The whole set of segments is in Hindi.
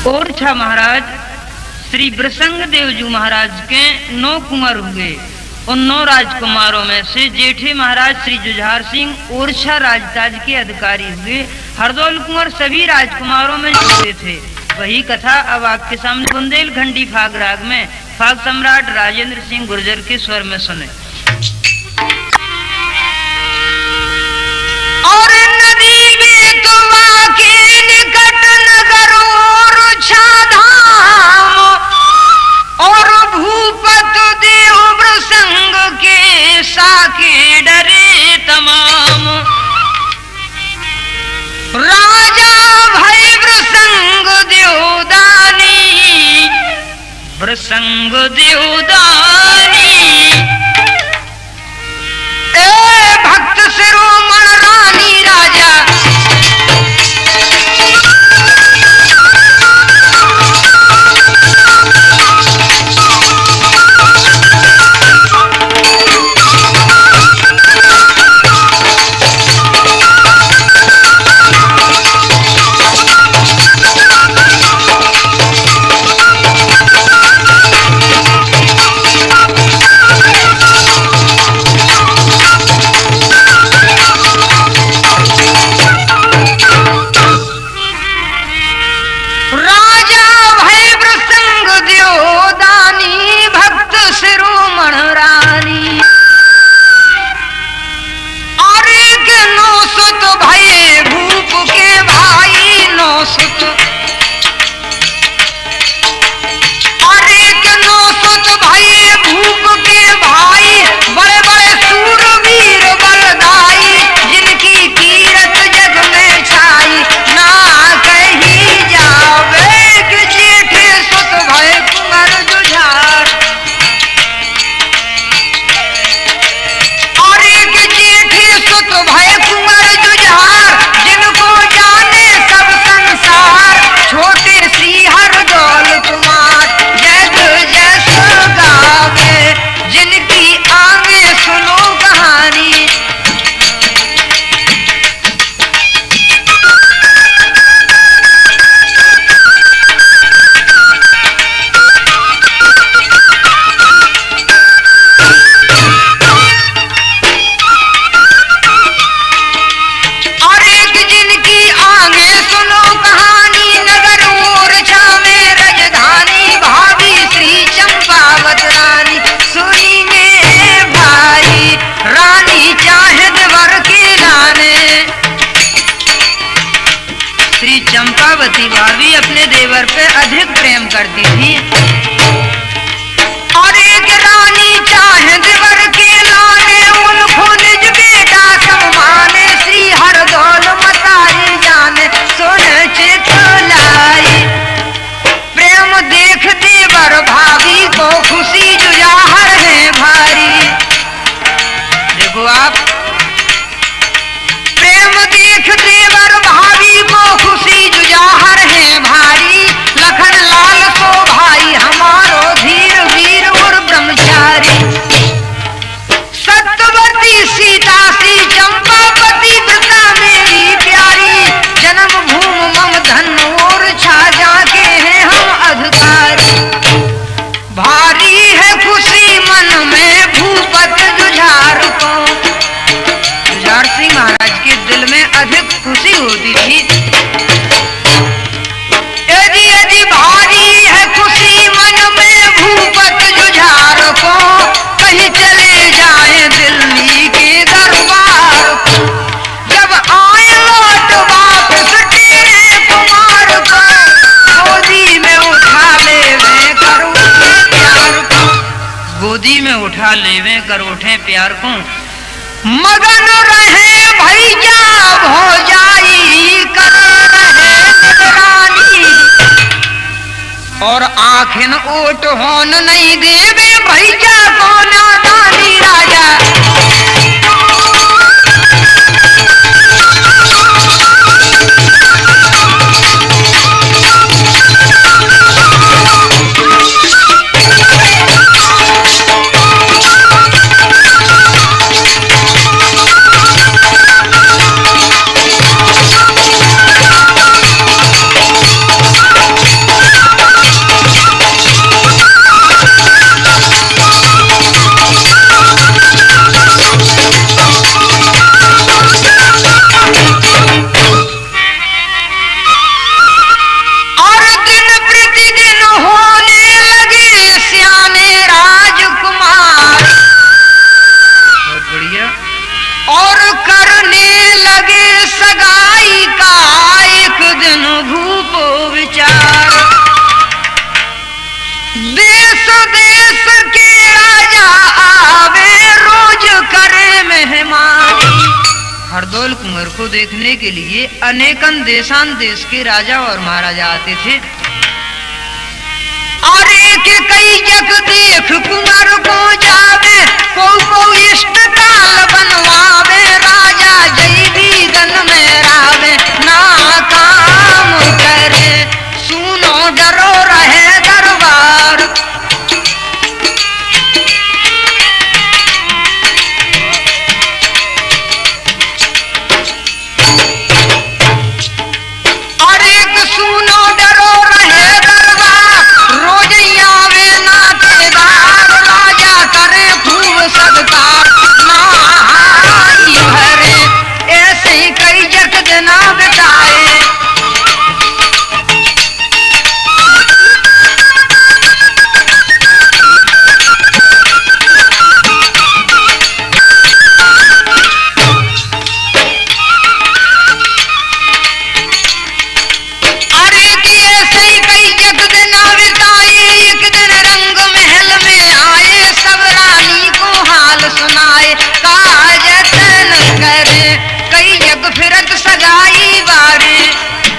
ओरछा महाराज श्री वृषंग देव जी महाराज के 9 कुंवर हुए। उन 9 राजकुमारों में से जेठे महाराज श्री जुझार सिंह ओरछा राजताज के अधिकारी हुए। हरदौल कुंवर सभी राजकुमारों में जुड़े थे। वही कथा अब आपके सामने बुंदेलखंडी फाग राग में फाग सम्राट राजेंद्र सिंह गुर्जर के स्वर में सुने। और नदी में तुमा के निकट नगर ओरछा धाम और भूपत देव वृषंग के साके डरे तमाम। राजा भय वृषंग देवदानी, वृषंग देवदानी भक्त शिरोमण रानी राजा चंपावती भाभी अपने देवर पे अधिक प्रेम करती थी। और एक रानी चाहे देवर के लाने उनको निज बेटा सम्माने। श्री हरदौल मतारी जाने सोने चितलाई। प्रेम देख देवर भाभी को खुशी जुझार है भारी। देखो आप, प्रेम देख देवर भाभी को खुशी जुझार है भारी। लखन लाल को भाई हमारो धीर वीर और ब्रह्मचारी। सत्यवती सीता सी चंपावती व्रता मेरी प्यारी। जन्म भूमि मम धन ओरछा जाके हैं हम अधिकारी। भारी है खुशी मन में भूपत जुझार को। जुझार सिंह महाराज के दिल में अधिक खुशी होती थी। यदि भारी है खुशी मन में भूपत जुझार को। कहीं चले जाए दिल्ली के दरबार को। जब आए लौट वापस तेरे कुमार को। गोदी में उठा लेवे कर उठे प्यार को। गोदी में उठा लेवे कर उठे प्यार को। मगन रहे भैया भौजाई कर रहे निगरानी। और आखिन ओट होन नहीं देवे भैया को नादानी राजा। देश देश के राजा आवे रोज करे मेहमानी। हरदौल कुंवर को देखने के लिए अनेकन देशान देश के राजा और महाराजा आते थे। और एक कई जग देख कुंवर को जावे, को इष्ट काल बनवावे, राजा जय भी दन में रावे, ना काम करे सुनो डरो रहे दरबार। और एक सुनो डरो रहे दरबार, रोज आवे नातेदार, राजा करे खूब सत्कार, नहाई भरे ऐसे ही कई जग दिन बिताए। सुनाए काजतन करे कई जग फिरत सगाई बारे।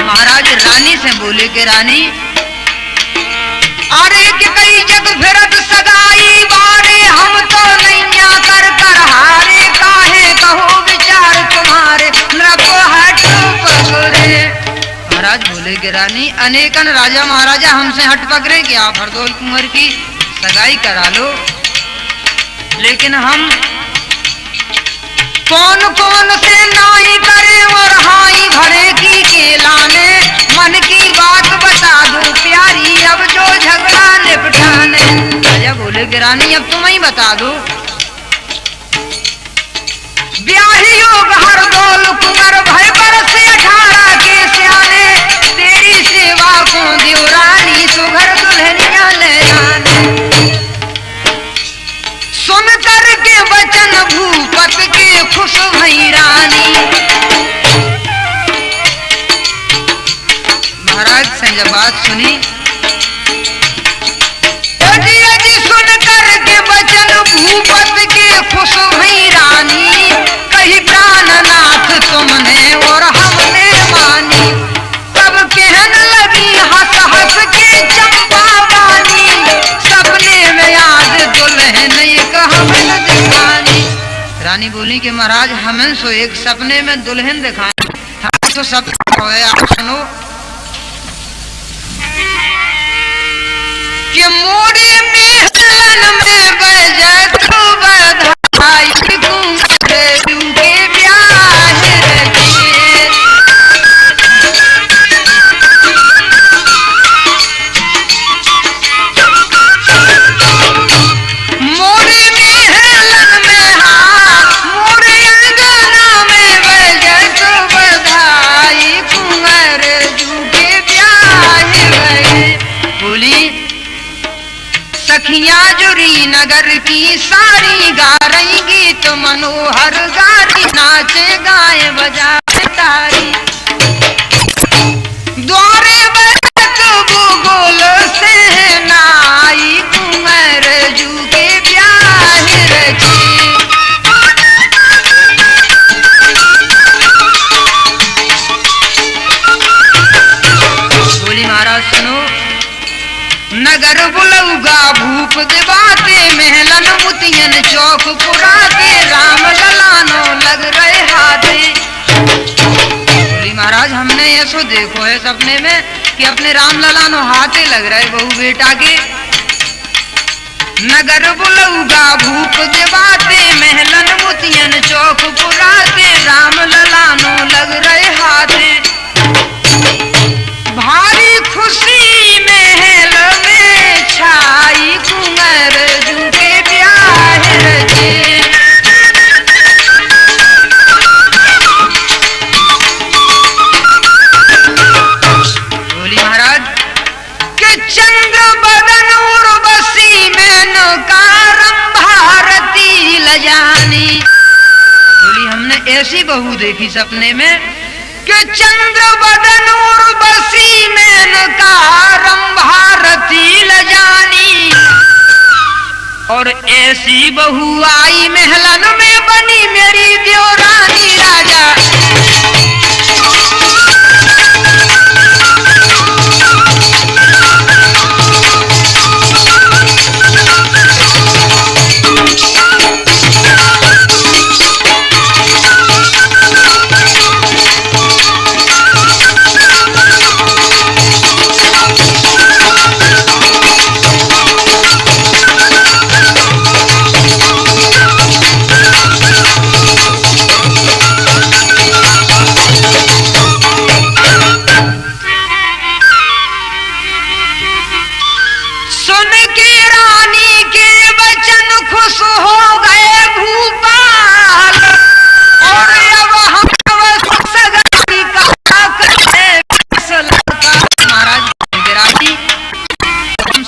महाराज रानी से बोले कि रानी, अरे कि कई जग फिरत सगाई बारे, हम तो नैया कर कर हारे, काहे कहो विचार तुम्हारे नृप हट पकड़े। महाराज बोले कि रानी, अनेकन राजा महाराजा हमसे हट पकड़े कि आप हरदौल कुंवर की सगाई करा लो, लेकिन हम कौन कौन से नाई करे और हाई भरे की केलाने, मन की बात बता दो प्यारी, अब जो झगड़ा निपटाने। राजा बोले कि रानी अब तुम ही बता दो। ब्याही योग हरदौल कुंवर भय बरस 18 के सियाने, तेरी सेवा को दियो रानी, सुघर दुल्हनिया ले आने। सुन कर के वचन भूपत के खुश भई रानी। महाराज से जब बात सुनी, अजी अजी सुन कर के वचन भूपत के खुश भई रानी, कही प्राणनाथ तुमने और हमने मानी। तब कहन लगी हंस हंस के चंपा वानी, सपने में याद दुल्हन एक हमन दिखानी। रानी बोली कि महाराज हमें सो एक सपने में दुल्हन दिखाए, हम तो सपना हो आप सुनो कि मोरे महलन में बजे तो बधाई, कुंवर के ब्याह रखे। मोरे महलन में मोरे अंगना में बजे तो बधाई, कुंवर के ब्याह रखे। बोली सखियां जुरी नगर की सारी गा रही गीत मनोहर, गारी नाचे गाए बजाए तारी, द्वारे बजत भूगोल से नाई, कुंवर जू के ब्याह रखे। बोली महाराज सुनो, नगर बुलौगा भूप दिवाते, महलन मुतियन चौक पुराते, राम ललानो लग रहे हाथे। बोली महाराज हमने ऐसो देखो है सपने में कि अपने राम ललानो हाथे लग रहे बहू बेटा के। नगर बुलौगा भूप दिवाते, महलन मुतियन चौक पुराते, राम ललानो लग रहे हाथे। भारी खुशी महल में छाई, कुंवर जू के ब्याह रचे। बोली महाराज कि चंद्र बदन उर्वशी में नकारम भारती लजानी। बोली हमने ऐसी बहू देखी सपने में कि चंद्र बदन उर्वशी में नकारम भारती लजानी, ऐसी बहू आई महलन में बनी मेरी देवरानी राजा।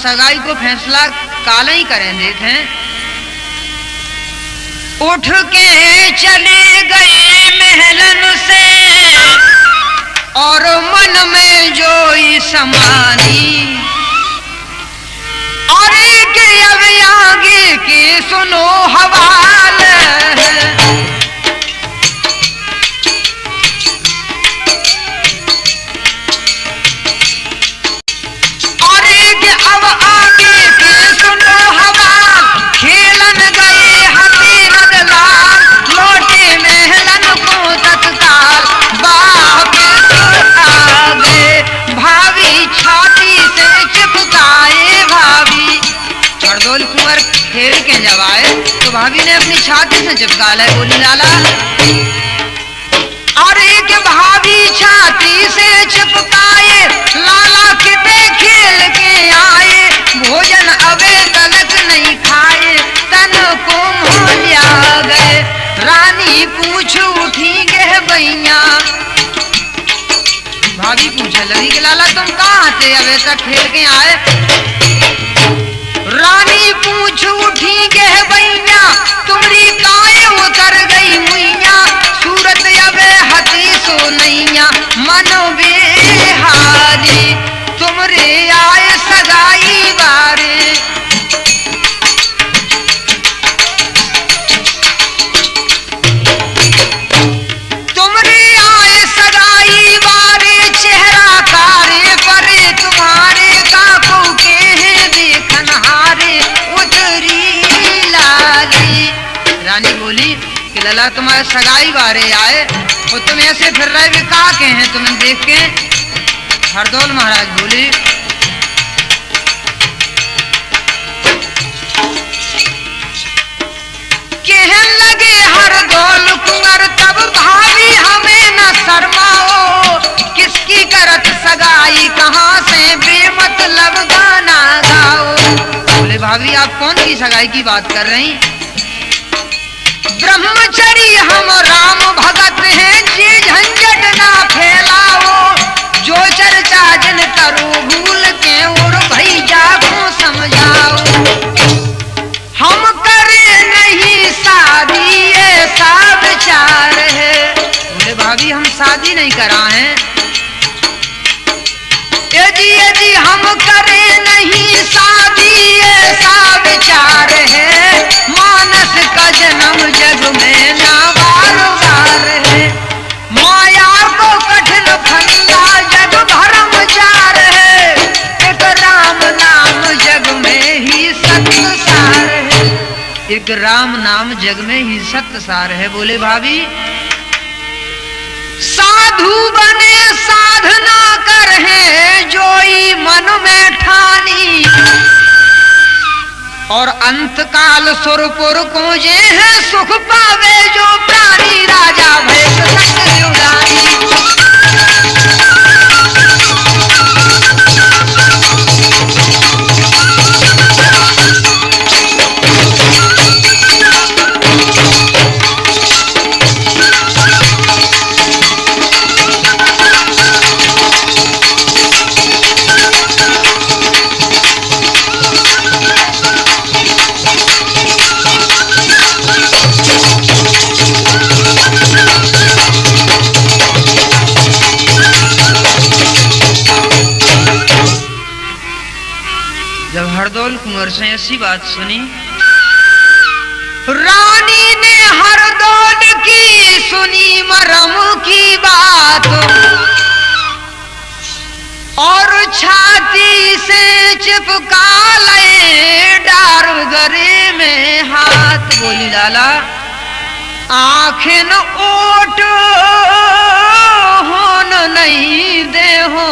सगाई को फैसला काले ही करें देते हैं। उठ के चले गए महलन से और मन में जोई समानी, और के अब आगे के सुनो हवाल। अब आगे के सुनो हवाल, खेलन गए हसी रगलाल, लौटे महलन को तत्काल, बाप आगे भाभी छाती से चिपकाए भाभी। हरदौल कुंवर खेल के जब आए तो भाभी ने अपनी छाती से चिपका लिया, बोली लाला। और एक भाभी छाती से चिपकाए, लाला किते खेल के आए, भोजन अबे तलक नहीं खाए, तन को मोलिया गए। रानी पूछ उठी गए भैया, भाभी पूछने लगी कि लाला तुम कहाँ थे, अबे तक खेल के आए। रानी पूछ उठी गए भैया, तुम्हारी काए उतर गई मुइया, सूरत अबे हती सो नैया, मनो बेहारी, तुमरे आए सगाई बारे। तुमरे आए सगाई बारे, चेहरा कारे परे तुम्हारे, काकों के हैं देखनहारे, उतरी लाली। रानी बोली कि लला तुम्हारे सगाई बारे आए और तुम ऐसे फिर रहे वे का के हैं तुम्हें देख के। हरदौल महाराज बोली कहने लगे हरदौल कुंवर तब भाभी हमें न शर्माओ, किसकी करत सगाई कहाँ से बेमतलब गाना गाओ। बोले भाभी आप कौन की सगाई की बात कर रही? ब्रह्मचरी हम राम भगत हैं, जी झंझट ना फैलाओ, जो चर्चा जन करो भूल के और भैया को समझाओ। हम करे नहीं शादी ऐसा विचार है। बोले भाभी हम शादी नहीं करा हैं। यदि हम करे नहीं शादी ऐसा विचार है, मानस का जन्म जग में ना बार बार है, माया को कठिन फंदा जग भरम चार है, एक राम नाम जग में ही सत्य सार है, एक राम नाम जग में ही सत्य सार है। बोले भाभी साधु बने साधना कर है, जोई मन में ठानी, और अंत काल सुरपुर को जे है, सुख पावे जो प्राणी, राजा भय संग देवरानी। जब हरदौल कुंवर से ऐसी बात सुनी रानी ने हरदौल की सुनी मरम की बात और छाती से चिपका ले डार गरे में हाथ। बोली लाला आखिन ओट होन नहीं दे हो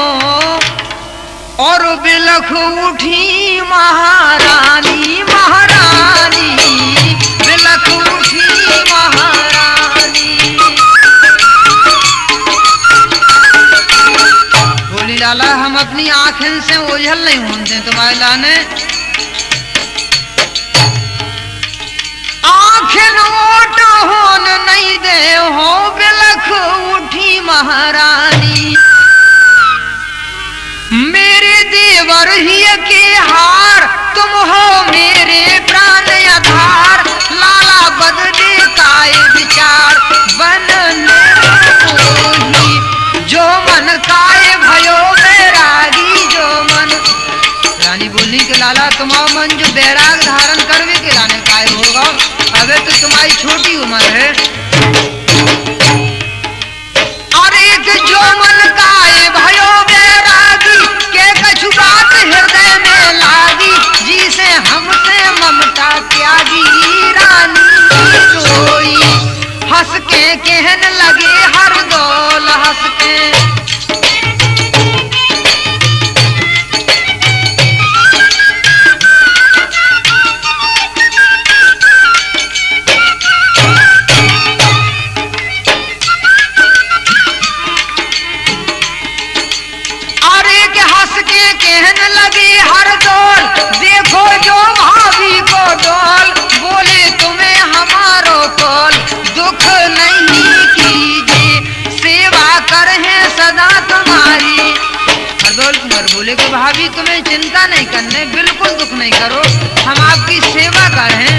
और बिलख उठी महारानी महारानी बिलख उठी महारानी। बोली लाला हम अपनी आँखें से ओझल नहीं होते तुम्हारे लाने आँखें ओट होन नहीं दे हो बिलख उठी महारानी। मेरे देवर ही के हार तुम हो मेरे प्राण आधार। लाला बदले काय विचार बनने ही जो मन काय भयो बैरागी जो मन। रानी बोली कि लाला तुम्हारा मन जो बैराग धारण करवे के लाने काय होगा। अबे तो तुम्हारी छोटी उम्र है। अरे जो मन काय भयो बैरागी के कछु बात हृदय में लागी जिसे हमसे ममता त्यागी। रानी रोई हंस के कहने लगे हर दौल हंस के कहने लगी हर दौल देखो जो भाभी को डोल। बोले तुम्हें हमारो कोल दुख नहीं कीजिए सेवा करें सदा तुम्हारी। हरदौल कुंवर बोले कि भाभी तुम्हें चिंता नहीं करने बिल्कुल दुख नहीं करो हम आपकी सेवा करें।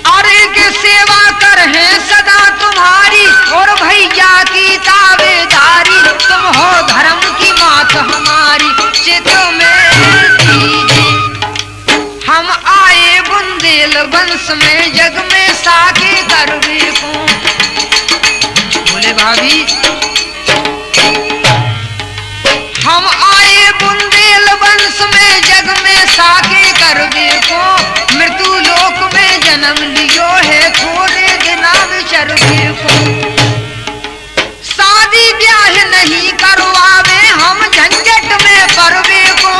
अरे के सेवा करें सदा तुम्हारी और भैया की ताबेदारी। तुम हो धर्म की मात हमारी चित में दीजिए। हम आए बुंदेल वंश में जग में साके करवे को। बोले भाभी हम आए बुंदेल वंश में जग में साके करवे को। मृत्यु लोक में जन्म लियो है थोड़े दिना विचरवे को। शादी ब्याह नहीं करवावे हम झंझट में परवे को।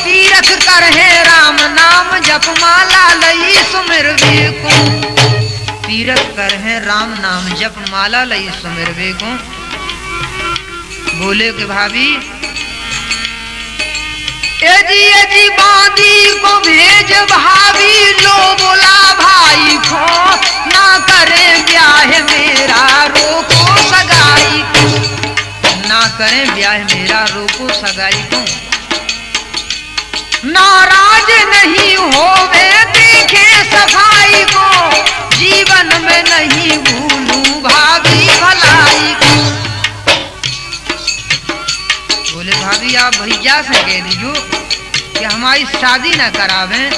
तीरथ करहे राम नाम जप माला लई सुमिरवे को। तीरथ करहे राम नाम जप माला लई सुमिरवे को। बोले कि भाभी एजी बांदी को भेज भाभी लो बोला भाई को। ना करे ब्याह मेरा रोको सगाई को। ना करें ब्याह मेरा रोको सगाई को। नाराज नहीं होवे देखे सफाई को। जीवन में नहीं भूलूं भाभी भलाई को। बोले भाभी आप भैया से कह दीजिए कि हमारी शादी न करावें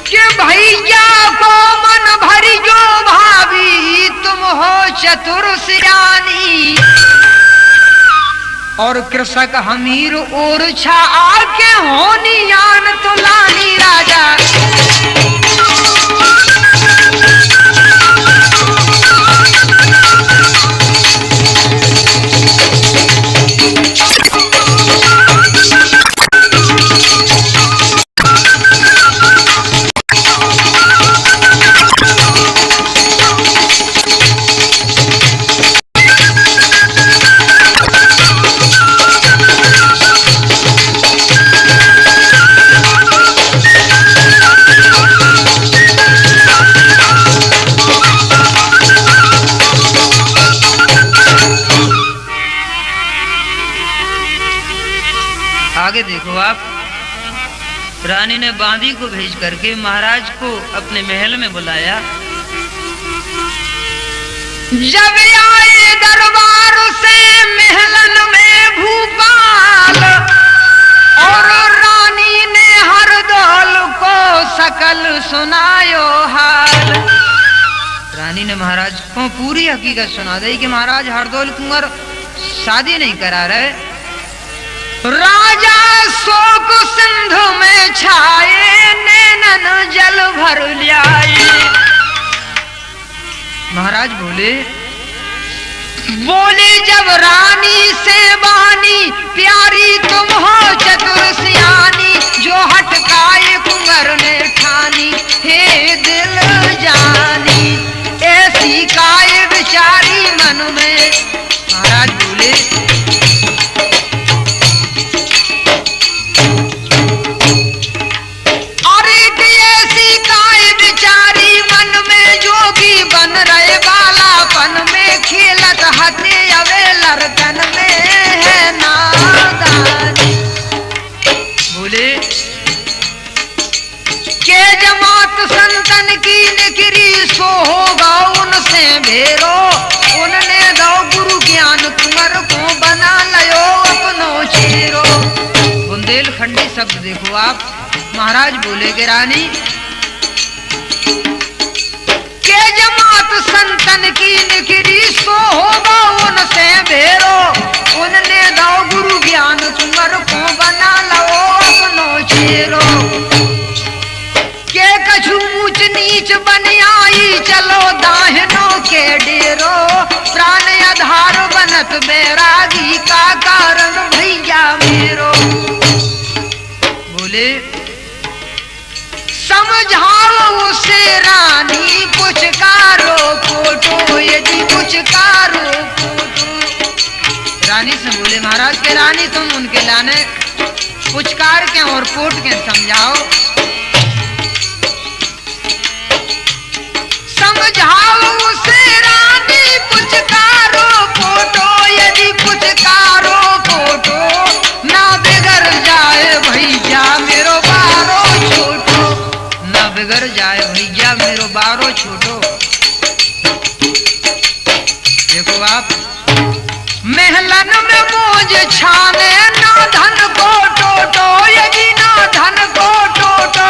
कि भैया को मन भरी जो भाभी तुम हो चतुर सियानी। और कृषक हमीर और छा आके होनी यान तो लानी राजा। आगे देखो आप। रानी ने बांदी को भेज करके महाराज को अपने महल में बुलाया। जब आए दरबार से महलन में भूपाल और रानी ने हर हकीकत सुना दी कि महाराज हरदौल कुंवर शादी नहीं करा रहे। राजा शोक सिंधु में छाए, नैनन जल भर लियाए। महाराज बोले जब रानी से बानी, प्यारी तुम हो चतुर सियानी, जो हटकाए कुंवर ने ठानी, हे दिल जानी, ऐसी काय विचारी मन में। महाराज बोले अरे कि ऐसी काय विचारी मन में, जोगी बन रहे बालापन में, खेलत हते अवे लड़कन में है नादानी। बोले के जमात संतन की निकरी, सो होगा उनसे भेरो, उनने दो गुरु ज्ञान कुंवर को बना लयो अपनो चेरो। बुंदेलखंडी शब्द देखो आप। महाराज बोले कि रानी के जमात संतन की निकरी, सो होगा उनसे भेरो, उनने दो गुरु ज्ञान कुंवर को बना लो अपनो चेरो। के कछु ऊंच नीच बन आई, चलो दाहिनो के डेरो, प्राण आधार बनत बैरागी का कारण भैया मेरो। बोले समझाओ उसे रानी, पुचकारो फोटो, यदि पुचकारो फोटो। रानी से बोले महाराज के रानी तुम उनके लाने पुचकार के और पोट के समझाओ। समझाओ उसे रानी, पुचकारो फोटो, यदि पुचकारो फोटो, ना बिगड़ जाए भैया मेरो बारो छोटो, ना बिगड़ जाए भैया मेरो बारो छोटो। देखो आप महलन में मौज छाने, ना धन को टोटो, यदि ना धन को टोटो,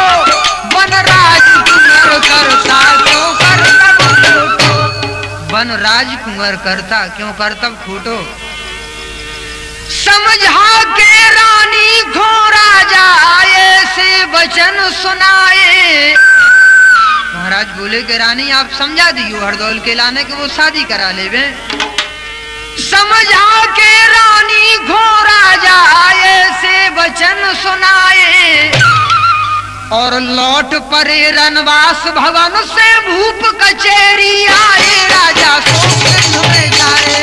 बनराज कुंवर करता क्यों करतब खोटो, बनराज कुंवर करता क्यों करतब खोटो। समझा के रानी घोरा जाए, से वचन सुनाए। महाराज बोले कि रानी आप समझा दियो हरदौल के लाने के वो शादी करा लेवे। समझा के रानी घोरा जाए, से वचन सुनाए, और लौट परे रनवास भवन से भूप कचेरी आए। राजा शोक सिंधु में जाए,